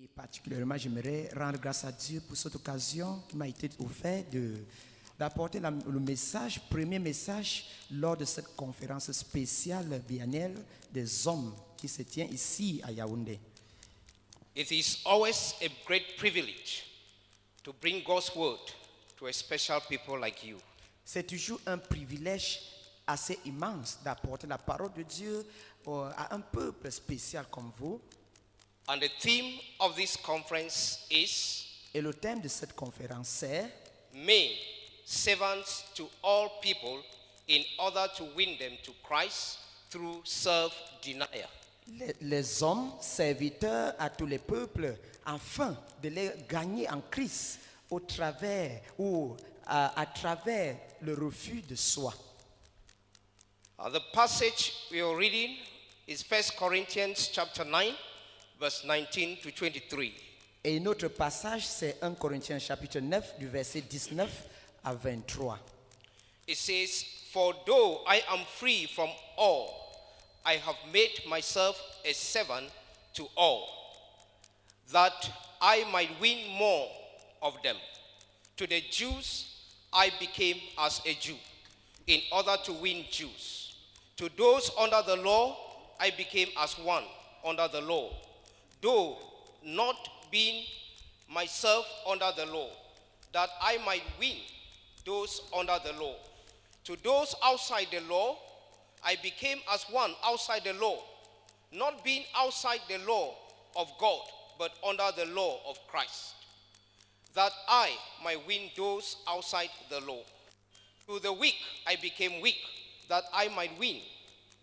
Et particulièrement, j'aimerais rendre grâce à Dieu pour cette occasion qui m'a été offerte d'apporter le message, premier message lors de cette conférence spéciale biannuelle des hommes qui se tient ici à Yaoundé. It is always a great privilege to bring God's word to a special people like you. C'est toujours un privilège assez immense d'apporter la parole de Dieu à un peuple spécial comme vous. And the theme of this conference is Et le thème de cette conférence c'est Men, servants to all people in order to win them to Christ through self-denial. les hommes serviteurs à tous les peuples afin de les gagner en Christ au travers ou à travers le refus de soi. The passage we are reading is 1 Corinthians chapter 9, verse 19 to 23. Et notre passage c'est 1 Corinthiens chapitre 9 du verset 19 à 23. It says, For though I am free from all, I have made myself a servant to all, that I might win more of them. To the Jews I became as a Jew, in order to win Jews. To those under the law I became as one under the law, though not being myself under the law, that I might win those under the law. To those outside the law, I became as one outside the law, not being outside the law of God, but under the law of Christ, that I might win those outside the law. To the weak I became weak, that I might win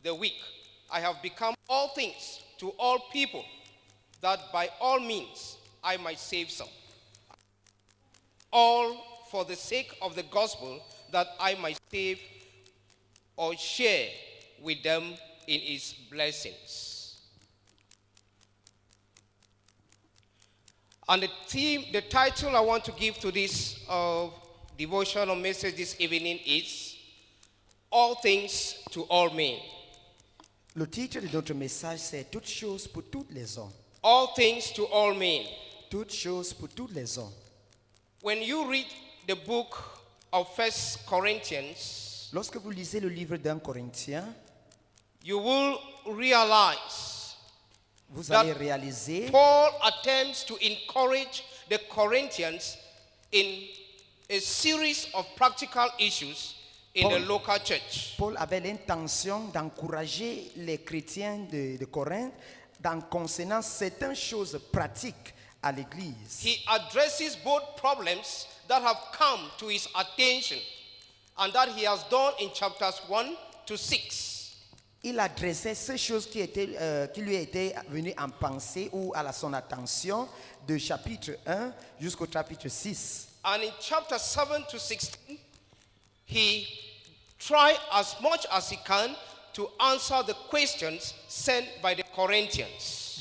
the weak. I have become all things to all people, that by all means I might save some. All for the sake of the gospel, that I might save or share with them in his blessings. And the title I want to give to this devotional message this evening is All Things to All Men. Le titre de notre message c'est Toutes choses pour tous les hommes. All things to all men. Toutes choses pour tous les hommes. When you read the book of 1 Corinthians, Lorsque vous lisez le livre d'un Corinthien, you will realize vous that allez réaliser Paul attempts to encourage the Corinthians in a series of practical issues in the local church. Paul avait l'intention d'encourager les chrétiens de Corinthe dans concernant certaines choses pratiques à l'église. He addresses both problems that have come to his attention and that he has done in chapters 1 to 6. Il adressait ces choses qui lui étaient venues en pensée ou à son attention de chapitre 1 jusqu'au chapitre 6. And in chapter 7 to 16, he tried as much as he can to answer the questions sent by the Corinthians.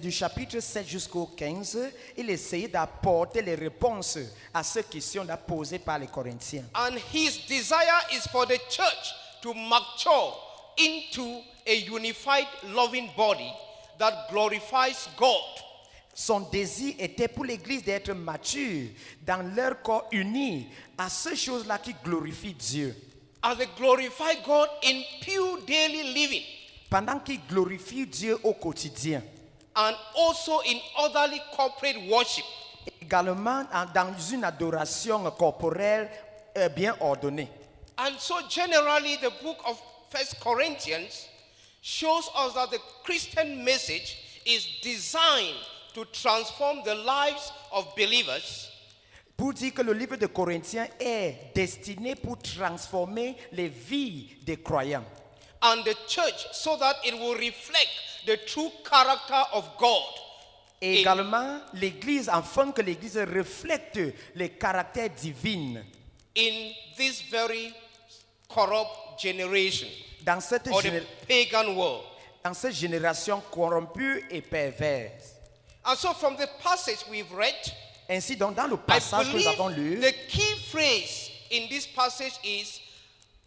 Du chapitre 7 jusqu'au 15, il essayait d'apporter les réponses à ces questions posées par les Corinthiens. And his desire is for the church to mature into a unified, loving body that glorifies God. Son désir était pour l'Église d'être mature dans leur corps uni à ces choses-là qui glorifient Dieu. As they glorify God in pure daily living. Pendant qu'ils glorifient Dieu au quotidien. And also in orderly corporate worship. Également dans une adoration corporelle bien ordonnée. And so generally the book of 1 Corinthians shows us that the Christian message is designed to transform the lives of believers. Pour dire que le livre de Corinthiens est destiné pour transformer les vies des croyants. And the church so that it will reflect the true character of God. Et également l'église afin que l'église reflète les caractères divins. In this very corrupt generation. Dans cette, or the pagan world. Dans cette génération corrompue et perverse. And so from the passage we've read, ainsi donc dans le passage que nous avons lu, the key phrase in this passage is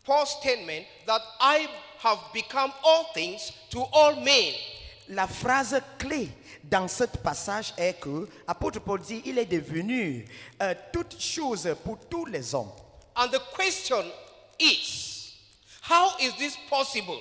Paul's statement that I have become all things to all men. la phrase clé dans ce passage est que l'apôtre Paul dit il est devenu toute chose pour tous les hommes. And the question is, how is this possible?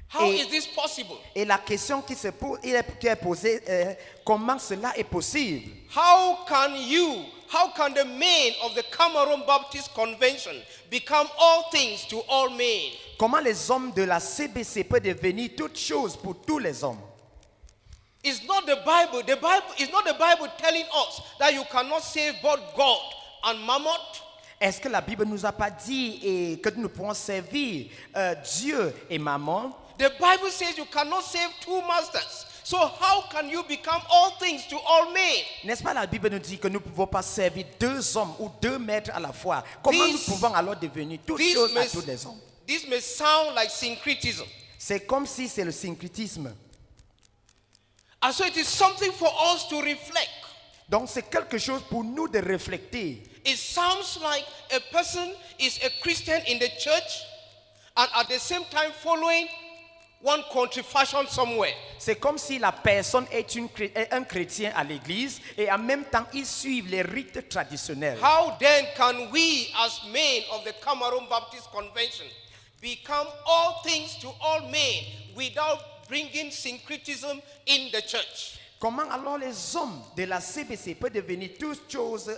How is this possible? Et la question qui est posée est comment cela est possible? How can the men of the Cameroon Baptist Convention become all things to all men? Comment les hommes de la CBC peuvent devenir toutes choses pour tous les hommes? It's not the Bible. Is not the Bible telling us that you cannot save both God and Mammon? Est-ce que la Bible nous a pas dit que nous pouvons servir Dieu et Mammon? The Bible says you cannot save two masters. So how can you become all things to all men? N'est-ce pas la Bible nous dit que nous ne pouvons pas servir deux hommes ou deux maîtres à la fois? Comment nous pouvons alors devenir toutes choses à tous les hommes? This may sound like syncretism. C'est comme si c'est le syncrétisme. And so it is something for us to reflect. Donc c'est quelque chose pour nous de réfléchir. It sounds like a person is a Christian in the church and at the same time following one country fashion somewhere. C'est comme si la personne est un chrétien à l'église et en même temps ils suivent les rites traditionnels. How then can we as men of the Cameroon Baptist Convention become all things to all men without bringing syncretism in the church? Comment alors les hommes de la CBC peuvent devenir toutes choses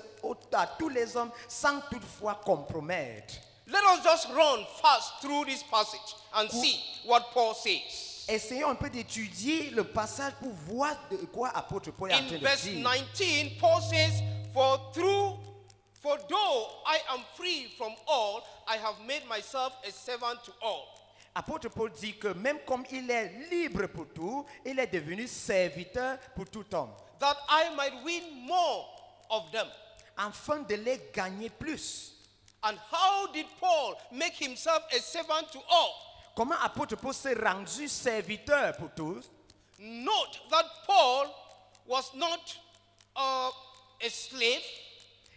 à tous les hommes sans toutefois compromettre? Let us just run fast through this passage and see what Paul says. Essayons un peu d'étudier le passage pour voir de quoi apôtre Paul est en train In de verse dire. 19, Paul says, For though I am free from all, I have made myself a servant to all. Apôtre Paul dit que même comme il est libre pour tout, il est devenu serviteur pour tout homme, That I might win more of them. afin de les gagner plus. And how did Paul make himself a servant to all? Comment apôtre Paul s'est rendu serviteur pour tous? Note that Paul was not a slave,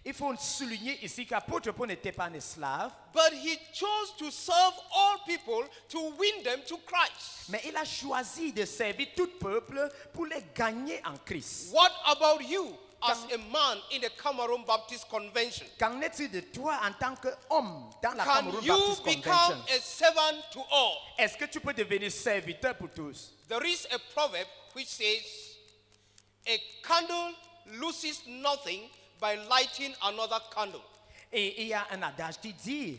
Il faut souligner ici qu'apôtre Paul n'était pas un esclave, but he chose to serve all people to win them to Christ. mais il a choisi de servir tout peuple pour les gagner en Christ. What about you as a man in the Cameroon Baptist Convention? Qu'en est-il de toi en tant qu'homme dans la Can Cameroon you Baptist become Convention? a servant to all? Est-ce que tu peux devenir serviteur pour tous? There is a proverb which says, a candle loses nothing by lighting another candle. Et il y a un adage qui dit,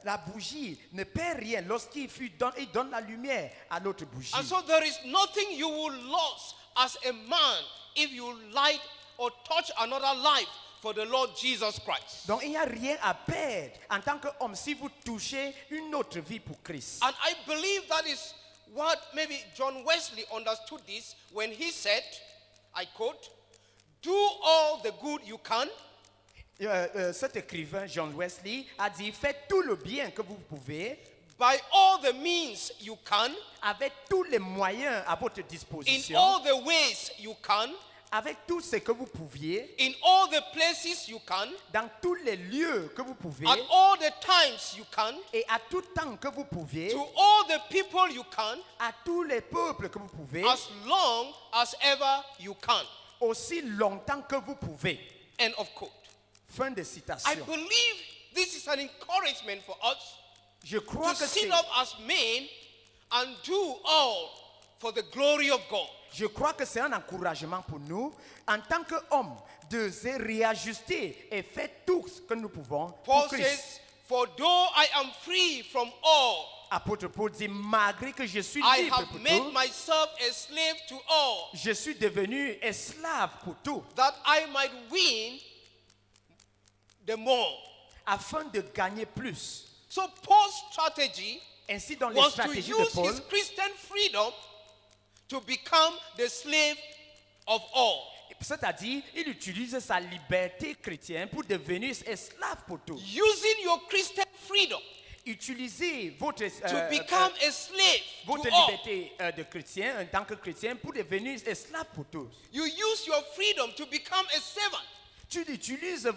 la bougie ne perd rien lorsqu'il donne la lumière à l'autre bougie. And so there is nothing you will lose as a man if you light or touch another life for the Lord Jesus Christ. Donc il n'y a rien à perdre en tant qu'homme si vous touchez une autre vie pour Christ. And I believe that is what maybe John Wesley understood this when he said, I quote, do all the good you can. Cet écrivain, John Wesley, a dit, faites tout le bien que vous pouvez, by all the means you can, avec tous les moyens à votre in disposition, all the ways you can, avec tout ce que vous pouviez, in all the places you can, dans tous les lieux que vous pouvez, at all the times you can, et à tout temps que vous pouviez, to all the people you can, à tous les peuples que vous pouvez, as long as ever you can. aussi longtemps que vous pouvez. End of quote. Fin de I citation. believe this is an encouragement for us Je crois to que sit c'est up as men and do all for the glory of God. Je crois que c'est un encouragement pour nous, en tant qu'hommes, de se réajuster et faire tout ce que nous pouvons Paul pour Christ. says, For though I am free from all, Apôtre Paul dit, malgré que je suis I libre have pour made tout, myself a slave to all, je suis devenu esclave pour tout, that I might win the more. afin de gagner plus. So Paul's strategy Ainsi, dans les was to stratégies de use Paul, his Christian freedom to become the slave of all. c'est-à-dire, il utilise sa liberté chrétienne pour devenir esclave pour tout. Using your Christian freedom Utilisez votre, to become a slave votre to all. liberté de chrétien, en tant que chrétien, pour devenir esclave pour tous. You use your freedom to become a servant. Tu utilises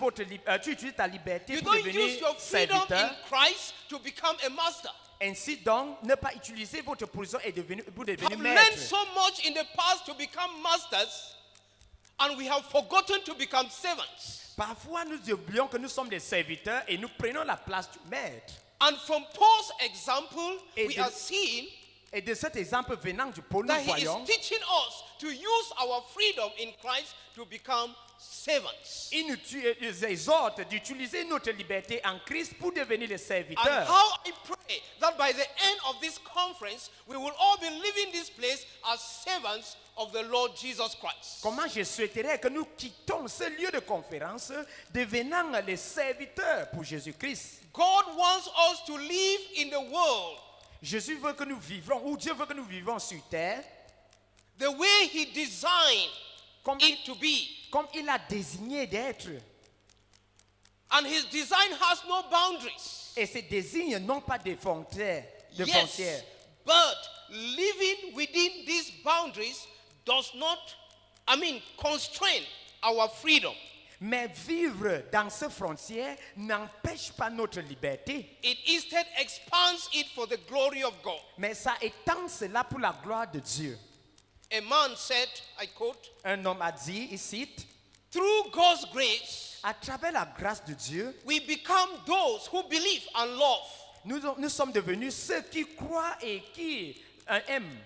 tu utilises ta liberté You pour don't devenir use your freedom in serviteur Christ to become a master. Ainsi donc, ne pas utiliser votre position pour devenir have maître. learned so much in the past to become masters, and we have forgotten to become servants. Parfois, nous oublions que nous sommes des serviteurs et nous prenons la place du maître. And from Paul's example, Et we de- are seeing Et de cet exemple venant du Paul, nous that he voyons, is teaching us to use our freedom in Christ to become servants. il nous exhorte d'utiliser notre liberté en Christ pour devenir des And serviteurs. how I pray that by the end of this conference, we will all be leaving this place as servants of the Lord Jesus Christ. Comment je souhaiterais que nous quittons ce lieu de conférence devenant les serviteurs pour Jésus-Christ. God wants us to live in the world Jésus veut que nous vivons, ou Dieu veut que nous vivons sur terre, the way He designed comme it to be. comme il a désigné d'être. And His design has no boundaries. Et ces désignes n'ont pas de frontières. Yes, but living within these boundaries does not, constrain our freedom. Mais vivre dans ces frontières n'empêche pas notre liberté. It instead expands it for the glory of God. Mais ça étend cela pour la gloire de Dieu. A man said, I quote, Un homme a dit, il cite, through God's grace, à travers la grâce de Dieu, we become those who believe and love. nous sommes devenus ceux qui croient et qui aiment.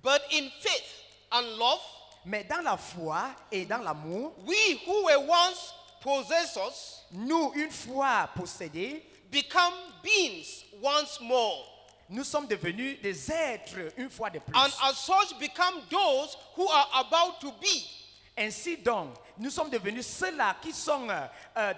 But in faith and love, Mais dans la foi et dans l'amour, we who were once possessors nous, une fois possédés, become beings once more. nous sommes devenus des êtres une fois de plus. And as such become those who are about to be. Ainsi donc, nous sommes devenus ceux-là qui sont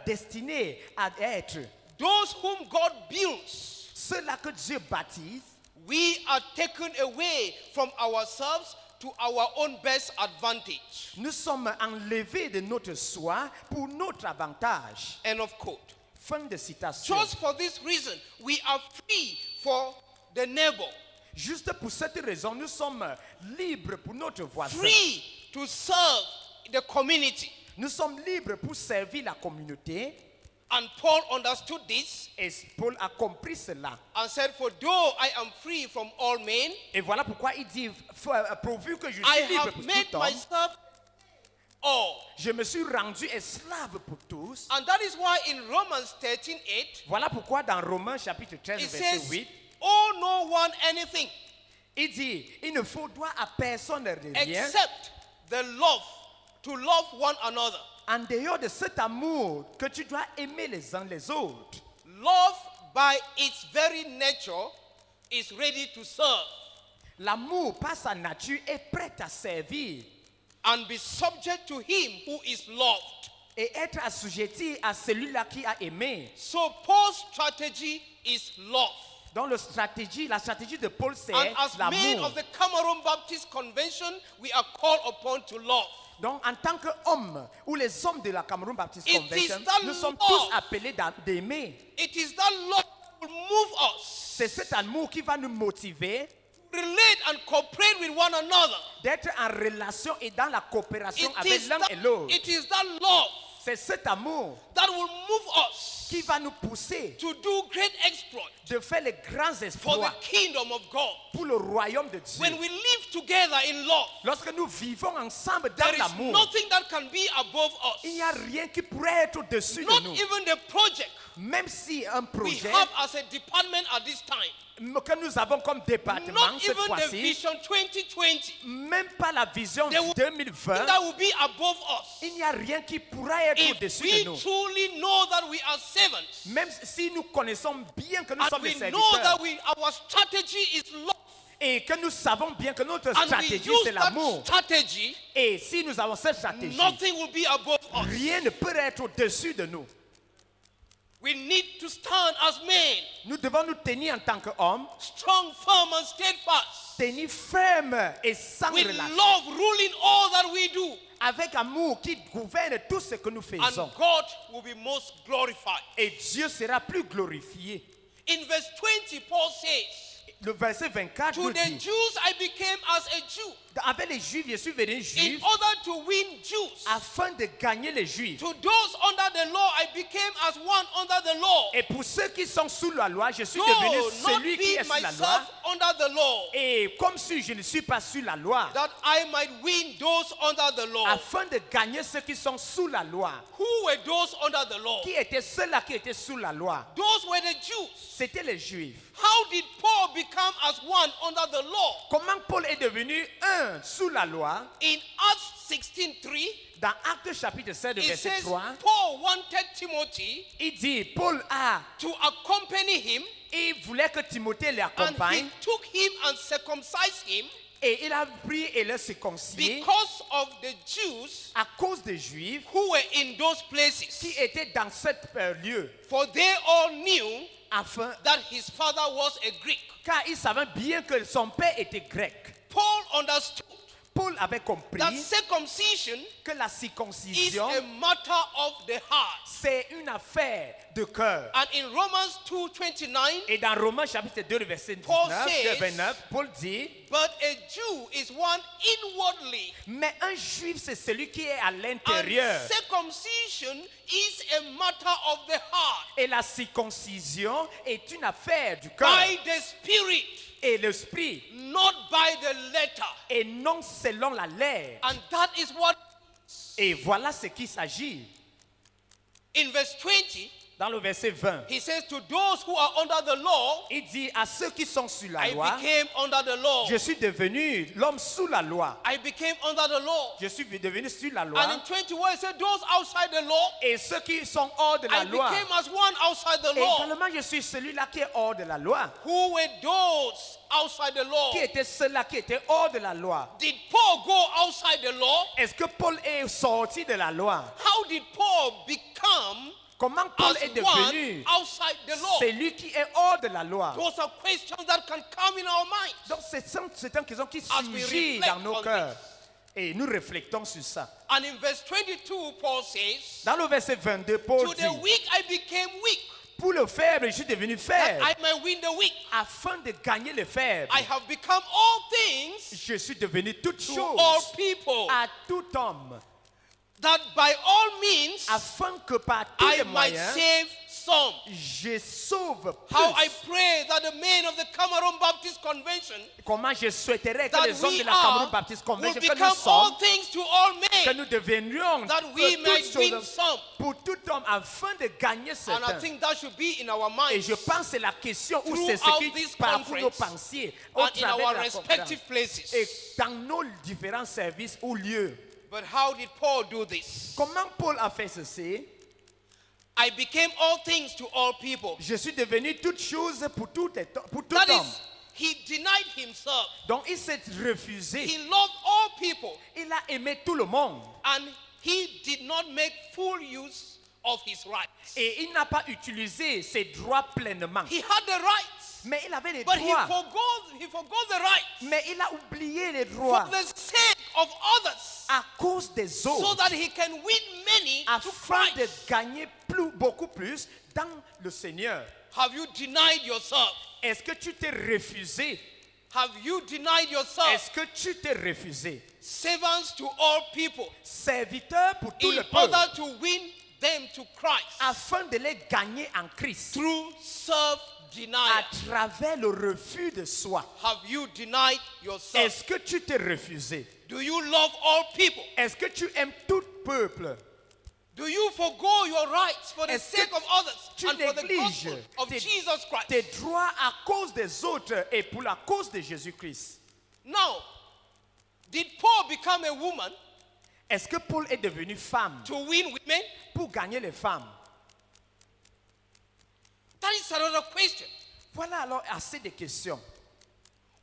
destinés à être. Those whom God builds. Ceux-là que Dieu baptise, We are taken away from ourselves to our own best advantage. nous sommes enlevés de notre soi pour notre avantage. End of quote. Fin de citation. Just for this reason, we are free for the neighbor, Juste pour cette raison, nous sommes libres pour notre voisin. free to serve the community. Nous sommes libres pour servir la communauté. And Paul understood this Et Paul a compris cela. and said, for though I am free from all men, Et voilà pourquoi il dit, pourvu que je I suis libre have pour made tout homme, myself all. je me suis rendu esclave pour tous. And that is why in Romans 13:8, Voilà pourquoi dans Romains chapitre 13, it verset says, 8, owe no one anything il dit, il ne faut droit à personne rien except the love to love one another. en dehors de cet amour que tu dois aimer les uns les autres. Love by its very nature is ready to serve L'amour, par sa nature, est prêt à servir and be subject to him who is loved. et être assujetti à celui-là qui a aimé. So Paul's strategy is love. Donc la stratégie de Paul, c'est And as men l'amour. of the Cameroon Baptist Convention, we are called upon to love. Donc en tant qu'homme, ou les hommes de la Cameroun Baptist It Convention, is that nous sommes love. tous appelés d'aimer. It is that love that will move us, C'est cet amour qui va nous motiver relate and cooperate with one another. d'être en relation et dans la coopération avec It l'un et l'autre. is that love C'est cet amour that will move us qui va nous pousser to do great exploits de faire les grands for the exploits kingdom of God. pour le royaume de Dieu. When we live together in love, Lorsque nous vivons ensemble dans there is l'amour, nothing that can be above il n'y us. a rien qui pourrait être au-dessus de Not nous. even the project Même si un we projet have as a department at this time. que nous avons comme département Not cette even the fois-ci, vision 2020. même pas la vision There will- 2020, That will be above us. il n'y a rien qui pourra être If au-dessus de we nous. truly know that we are servants, Même si nous connaissons bien que nous and sommes we des know serviteurs that our strategy is love, et que nous savons bien que notre and we stratégie use c'est that l'amour, strategy, et si nous avons cette stratégie, nothing will be above us. rien ne peut être au-dessus de nous. We need to stand as men, Nous devons nous tenir en tant qu'hommes, strong, firm, and steadfast, tenir ferme et sans with relâche, love ruling all that we do, avec amour qui gouverne tout ce que nous and faisons. God will be most glorified. Et Dieu sera plus glorifié. In verse 20, Paul says, Le verset 24 to nous the dit, Jews I became as a Jew, avec les Juifs, je suis devenu in juif order to win Jews. afin de gagner les Juifs. To those under the law, I became as one under the law. Et pour ceux qui sont sous la loi, je suis Though devenu not celui qui est being sous la loi. myself under the law, Et comme si je ne suis pas sous la loi, that I might win those under the law. afin de gagner ceux qui sont sous la loi. Who were those under the law? Qui étaient ceux-là qui étaient sous la loi? Those were the Jews. C'était les Juifs. How did Paul become as one under the law? Comment Paul est devenu un sous la loi? In Acts 16:3, Dans Actes chapitre 7, it verset says 3, Paul wanted Timothy il dit, Paul to accompany him, il voulait que Timothée and he l'accompagne took him and circumcised him et il a pris et le circoncis because of the Jews à cause des Juifs who were in those qui places. étaient dans cet lieu, For they all knew afin, that his father was a Greek. car ils savaient bien que son père était grec. Paul understood Paul avait compris that circumcision que la is circoncision, a matter of the heart. c'est une affaire de cœur. And in Romans 2:29, Et dans Romains chapitre 2, verset Paul 19, says, 29, Paul dit, but a Jew is one inwardly, mais un juif, c'est celui qui est à and l'intérieur. circumcision is a matter of the heart, Et la circoncision est une affaire du cœur. by the Spirit, Et l'esprit, not by the letter. et non selon la lettre. And that is what, Et voilà ce qu'il s'agit. in verse 20, Dans le verset 20, he says, to those who are under the law, il dit à ceux qui sont sous la I loi, became under the law. je suis devenu l'homme sous la loi. I became under the law. Je suis devenu sous la And in loi. 21, it said, those outside the law, Et ceux qui sont hors de la I loi. became as one outside the Et law. également, je suis celui-là qui est hors de la loi. Who were those outside the law? Qui était ceux-là qui étaient hors de la loi? Did Paul go outside the law? Est-ce que Paul est sorti de la loi? How did Paul become Comment Paul as est one devenu outside the law? celui qui est hors de la loi? Those are questions that can come in our minds. Donc c'est une question qui As we surgit reflect dans nos on cœurs. Et nous réfléchissons sur ça. And in verse 22, Paul says, Dans le verset 22, Paul to dit, the weak I became weak, pour le faible, je suis devenu that faible. I might win the weak. Afin de gagner le faible, I have become all things je suis devenu toute to chose all people, à tout homme. that by all means Afin que par tous I les might moyens, save some. je sauve How I plus. pray that the men of the Cameroon Baptist Convention, Comment je souhaiterais que that les hommes we de la Cameroun are, Baptist will Convention, que nous become all sommes, things to all que men, nous devenions that que we toutes might win choses some. pour tout homme afin de gagner And I certains. think that should be in our Et minds je pense que c'est la question où c'est Throughout ce qui this parcourt nos conference pensées au and in travers our de la conférence respective et places. dans nos différents services ou lieux. But how did Paul do this? Comment Paul a fait ceci? I became all things to all people. Je suis devenu toute chose pour tout That homme. is, he denied himself. Donc il s'est refusé. He loved all people, Il a aimé tout le monde. and he did not make full use of his rights. Et il n'a pas utilisé ses droits pleinement. He had the rights, Mais il avait les but he droits. forgot the rights Mais il a oublié les for droits the sake of others, à cause des so autres. that he can win many to Afin de Christ. gagner beaucoup plus dans le Seigneur. Have you denied yourself? Est-ce que tu t'es refusé? Have you denied yourself? Est-ce que tu t'es refusé? Servants to all people, Serviteur pour tout in le peuple. order to win them to Christ Afin de les gagner en Christ. through À self-denial. travers le refus de soi. Have you denied yourself? Est-ce que tu t'es refusé? Do you love all people? Est-ce que tu aimes tout peuple? Do you forgo your rights for the Est-ce que sake of others tu and for the négliges gospel of tes- Jesus Christ? Tes droits à cause des autres et pour la cause de Jésus-Christ. Now, did Paul become a woman Est-ce que Paul est devenu femme to win women? pour gagner les femmes? That is another question. Voilà alors assez de questions.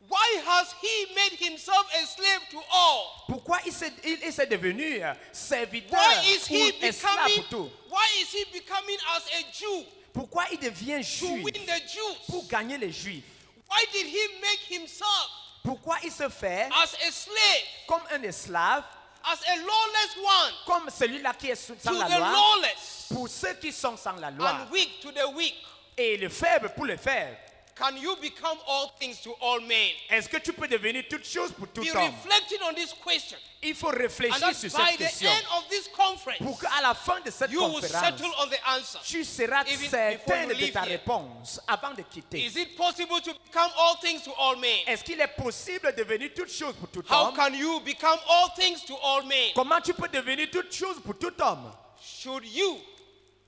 Why has he made himself a slave to all? Pourquoi il s'est devenu serviteur Why is ou he esclave becoming? pour tout? Why is he becoming as a Jew Pourquoi il devient to juif win the Jews? pour gagner les juifs? Why did he make himself Pourquoi il se fait as a slave, comme un esclave, as a lawless one comme celui-là qui est sans to la the loi, lawless, pour ceux qui sont sans la loi, and weak to the weak? et le faible pour le faible? can you become all things to all men? Est-ce que tu peux devenir toute chose pour tout Be homme? reflecting on this question. Il faut And réfléchir that sur by cette the question end of this conference, pour qu'à la fin de cette you will conférence, settle on the answer. tu seras Even before certain you de leave ta here. réponse avant de quitter. Is it possible to become all things to all men? Est-ce qu'il est possible de devenir toute chose pour tout How homme? can you become all things to all men? Comment tu peux devenir toute chose pour tout homme? Should you,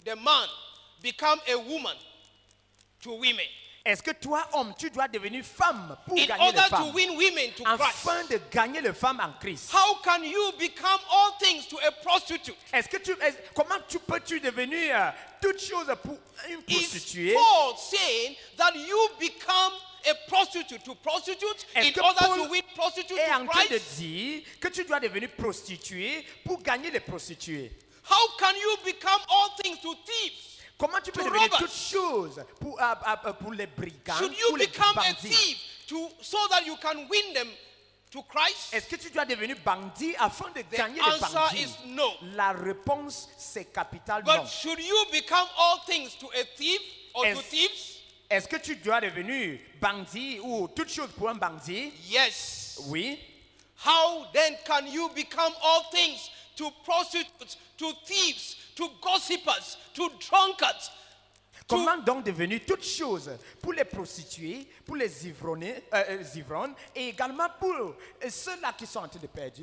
the man, become a woman to women Est-ce que toi, homme, tu dois devenir femme pour in gagner les order to femmes? win women to Christ? Afin de gagner les femmes en Christ. How can you become all things to a prostitute? Comment tu devenir toute chose pour une Is prostituée? Paul saying that you become a prostitute to prostitute Est-ce in que order Paul to win prostitute est en to train de Christ? dire que tu dois devenir prostituée pour gagner les prostituées? How can you become all things to thieves? Comment tu peux To devenir robbers? toute chose pour les brigands, Should you pour les become a bandits? thief so that you can win them to Christ? Est-ce que tu dois devenir bandit afin de The gagner les answer bandits? is no. La réponse, c'est capital non. But should you become all things to a thief or to Est-ce- thieves? Est-ce que tu dois devenir bandit ou toute chose pour un bandit? Yes. Oui. How then can you become all things to prostitutes, to thieves, to gossipers, to drunkards? Comment donc devenir toute chose pour les prostituées, pour les ivrognes et également pour ceux-là qui sont en train de perdre,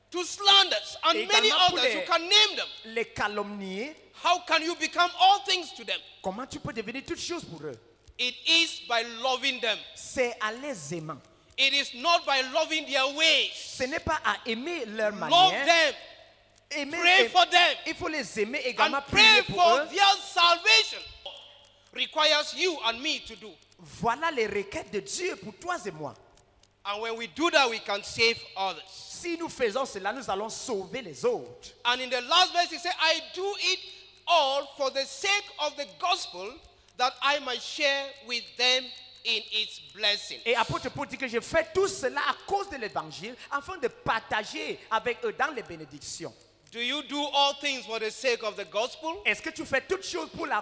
To slanders and Et many également pour others, you can name them. les calomnier? How can you become all things to them? Comment tu peux devenir toute chose pour eux? It is by loving them. C'est à les aimant. It is not by loving their ways. Ce n'est pas à aimer leur Love manière. them. Aimer, Pray for them. il faut les aimer And également, pray prier pour for eux. their salvation. Requires you and me to do. Voilà les requêtes de Dieu pour toi et moi. And when we do that, we can save others. Si nous faisons cela, nous allons sauver les autres. And in the last verse, he said, I do it all for the sake of the gospel, that I might share with them in its blessing. Et apôtre Paul dit que je fais tout cela à cause de l'évangile, afin de partager avec eux dans les bénédictions. Do you do all things for the sake of the gospel? Est-ce que tu fais toutes choses pour la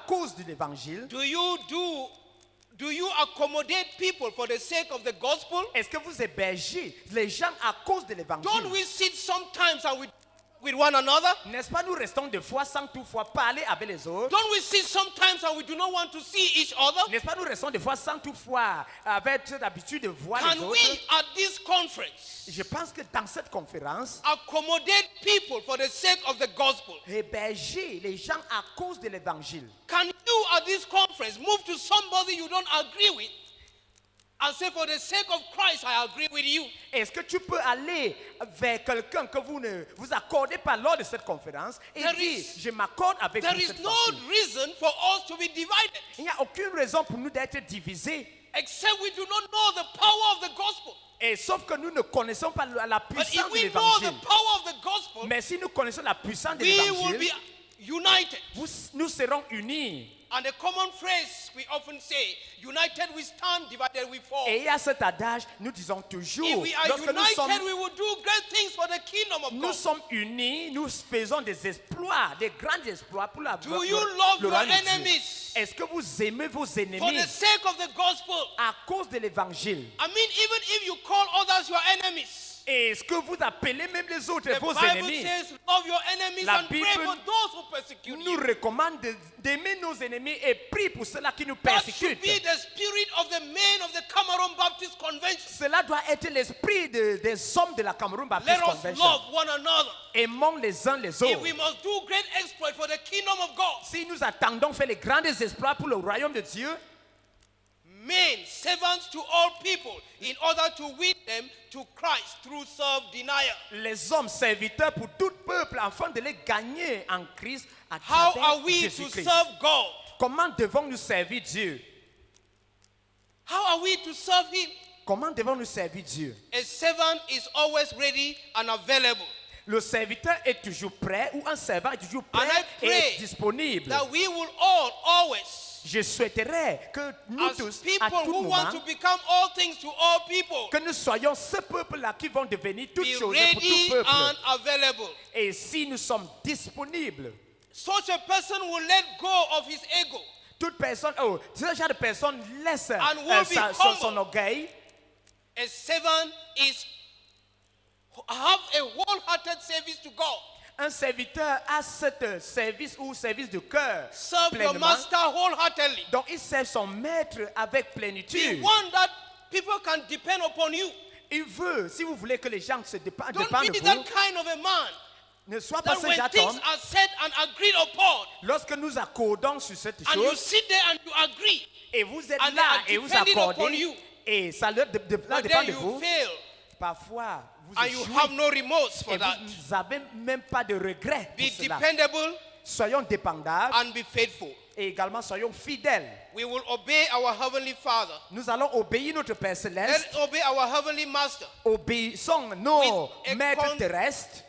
cause de l'évangile? Do you accommodate people for the sake of the gospel? Est-ce que vous hébergez les gens à cause de l'évangile? Don't we sit sometimes and with one another? N'est-ce pas, nous restons des fois sans toutefois parler avec les autres? Don't we sit sometimes and we do not want to see each other? N'est-ce pas, nous restons des fois sans toutefois avec l'habitude de voir les Can autres? we at this conference Je pense que dans cette conférence, accommodate people for the sake of the gospel? héberger les gens à cause de l'évangile. Can you at this conference move to somebody you don't agree with and say, for the sake of Christ, I agree with you? Est-ce que tu peux aller vers quelqu'un que vous ne vous accordez pas lors de cette conférence et There dire, is- je m'accorde avec There vous is cette no fois-ci? reason for us to be divided, Il n'y a aucune raison pour nous d'être divisés. except we do not know the power of the gospel. Et sauf que nous ne connaissons pas la But puissance if de we know the l'évangile. power of the gospel, Mais si nous connaissons la puissance de we will be l'évangile, united. nous serons unis. And the common phrase we often say, united we stand, divided we fall. Et il y a cet adage, nous disons If toujours, we are lorsque united, we will do great things for the kingdom of nous God. sommes unis, nous faisons des exploits, des grands exploits pour la Do you love le your royaume de Dieu. enemies Est-ce que vous aimez vos for ennemis the sake of the gospel? à cause de l'évangile? I mean, even if you call others your enemies, Est-ce que vous appelez même les autres the vos Bible ennemis? says, love your enemies La and pray Bible for those who persecute Nous you. recommande d'aimer nos ennemis et prie pour ceux-là qui nous That should persécutent. be the spirit of the men of the Cameroon Baptist Convention. Cela doit être l'esprit des hommes de la Cameroun Let Baptist us Convention. love one another. Aimons les uns les If autres. we must do great exploit for the kingdom of God, Si nous attendons faire les grands exploits pour le royaume de Dieu, men, servants to all people, in order to win them to Christ through self-denial. les hommes serviteurs pour tout peuple afin de les gagner en Christ à How travers are we to Jésus-Christ. serve God? Comment devons-nous servir Dieu? How are we to serve Him? Comment devons-nous servir Dieu? A servant is always ready and available. Le serviteur est toujours prêt ou un servant est toujours prêt And I pray et disponible. that we will all always, Je souhaiterais que nous as tous, à people tout who want to moment, become all things to all people, que nous soyons ce peuple-là qui vont devenir toutes be choses pour tout ready peuple. and available. Et si nous sommes disponibles, Such a person will let go of his ego. toute personne, ce genre de personne laisse And will be son humble. orgueil. A servant is have a wholehearted service to God. Un serviteur a ce service ou service de cœur Serve your pleinement. master wholeheartedly. Donc il sert son maître avec Be plénitude. one that people can depend upon you. Il veut, si vous voulez que les gens se dépendent Don't de be vous, that kind of a man ne sois pas that ce when genre things d'homme. are said and agreed upon, Lorsque nous accordons sur cette and you chose, sit there and you agree, et vous êtes and là they et are vous depending upon accordez, you, et ça leur but dépend then de you vous, fail parfois vous and you échouez have no remorse for et that. vous n'avez même pas de regret pour Be cela. dependable Soyons dépendables and be faithful. et également soyons fidèles. We will obey our Heavenly Father. Nous allons obéir notre Père Céleste, Let's obey our Heavenly Master obéissons nos With a maîtres terrestres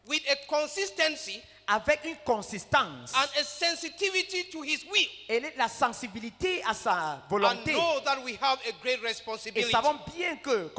with a consistency avec une consistance and a sensitivity to His will. et la sensibilité à sa And volonté. know that we have a great Et responsibility savons bien que,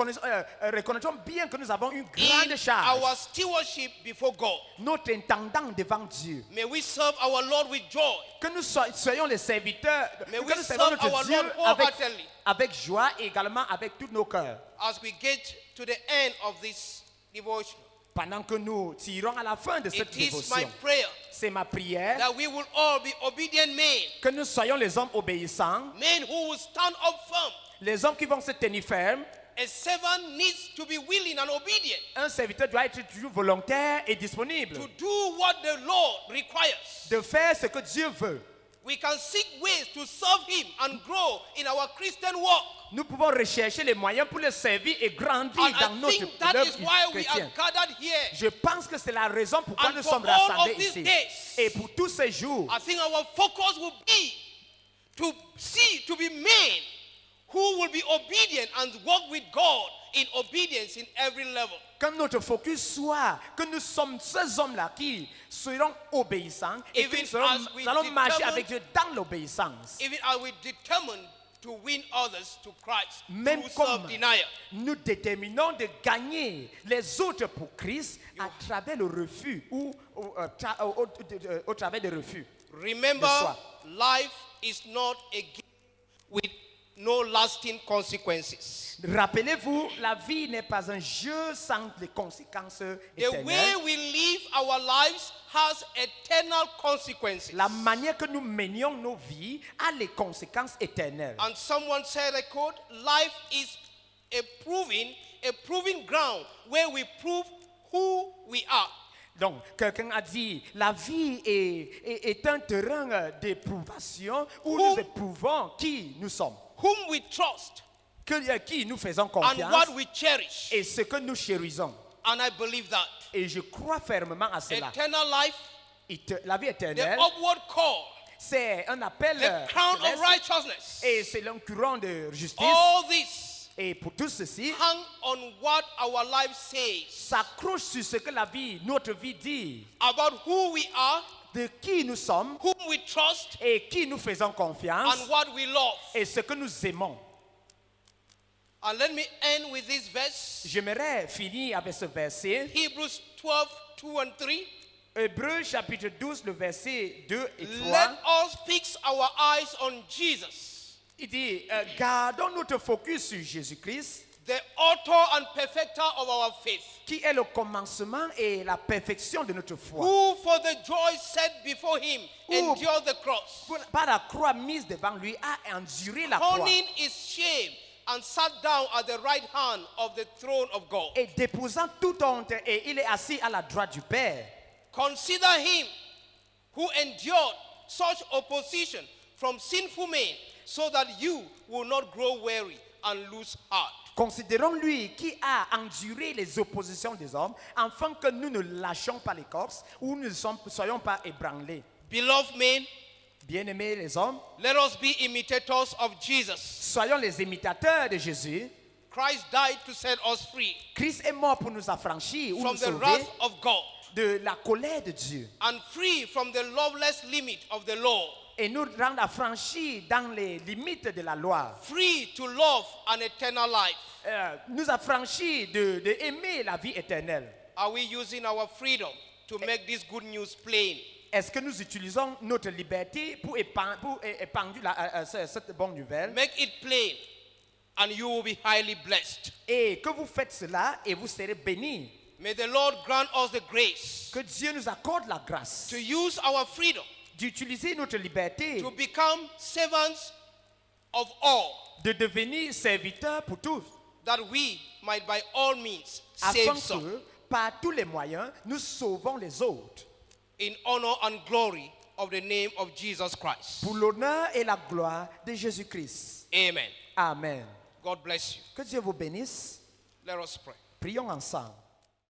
reconnaissons bien que nous avons une in grande charge. our stewardship before God. Notre intendant devant Dieu. May we serve our Lord with joy. Que nous soyons les serviteurs, May que we nous servons serve notre our Dieu Lord wholeheartedly. avec joie et également avec tous nos cœurs. As we get to the end of this devotion, Pendant que nous tirons à la fin de cette it is my dévotion, prayer c'est ma prière that we will all be obedient men, que nous soyons les hommes obéissants, men who will stand up firm. les hommes qui vont se tenir fermes. A servant needs to be willing and obedient Un serviteur doit être toujours volontaire et disponible to do what the Lord requires. de faire ce que Dieu veut. We can seek ways to serve Him and grow in our Christian walk. Nous pouvons rechercher les moyens pour le servir et grandir And dans I notre think that œuvre is why we are chrétienne. gathered here. Je pense que c'est la raison pourquoi And nous for sommes all rassemblés of these ici. days, Et pour tous ces jours, I think our focus will be to be men who will be obedient and walk with God in obedience in every level. que notre focus soit que nous sommes ces hommes-là qui seront obéissants et que Even nous as we allons marcher determine- avec Dieu dans l'obéissance. Even are we determined to win others to Christ Même through comme self-denial. nous déterminons de gagner les autres pour Christ à travers le refus ou au travers des refus. Remember, de soi. life is not a game with no lasting consequences. Rappelez-vous, la vie n'est pas un jeu sans les conséquences The way éternelles. we live our lives has eternal consequences. La manière que nous menions nos vies a les conséquences éternelles. And someone said, I quote, life is a proving ground where we prove who we are. Donc, quelqu'un a dit, la vie est un terrain d'éprouvation où nous éprouvons qui nous sommes, Whom we trust qui nous faisons and confiance what we cherish. et ce que nous chérissons. And I believe that. Et je crois fermement à cela. Eternal life, La vie the éternelle, upward call, c'est un appel the crown of céleste righteousness. et c'est un courant de justice. All this Et pour tout ceci, hang on what our life says s'accroche sur ce que notre vie dit, about who we are, de qui nous sommes whom we trust, et qui nous faisons confiance and what we love. et ce que nous aimons. And let me end with this verse. J'aimerais finir avec ce verset. Hebrews 12, 2 and 3. Hébreux chapitre 12, le verset 2 et 3. Let us fix our eyes on Jesus, Il dit, gardons notre focus sur Jésus-Christ, the author and perfecter of our faith, qui est le commencement et la perfection de notre foi. who for the joy set before him Who- endured the cross, Par la croix mise devant lui, a enduré la croix conning his shame, and sat down at the right hand of the throne of God. et déposant toute honte, et il est assis à la droite du Père. Consider him who endured such opposition from sinful men, so that you will not grow weary and lose heart. Considérons lui qui a enduré les oppositions des hommes, afin que nous ne lâchions pas l'écorce ou ne soyons pas ébranlés. Beloved men, Bien-aimés les hommes, let us be imitators of Jesus. soyons les imitateurs de Jésus. Christ died to set us free Christ est mort pour nous affranchir ou from nous the sauver wrath of God de la colère de Dieu and free from the loveless limit of the law, et nous rendre affranchis dans les limites de la loi. free to love an eternal life. Nous affranchis de aimer la vie éternelle. Are we using our freedom to make this good news plain? est-ce que nous utilisons notre liberté pour épandre cette bonne nouvelle? Make it plain, and you will be highly blessed. Et que vous faites cela et vous serez bénis. May the Lord grant us the grace Que Dieu nous accorde la grâce to use our freedom d'utiliser notre liberté, to become servants of all, de devenir serviteurs pour tous, that we might by all means afin save some, que, par tous les moyens, nous sauvons les autres. in honor and glory of the name of Jesus Christ. Pour l'honneur et la gloire de Jésus-Christ. Amen. Amen. God bless you. Que Dieu vous bénisse. Let us pray. Prions ensemble.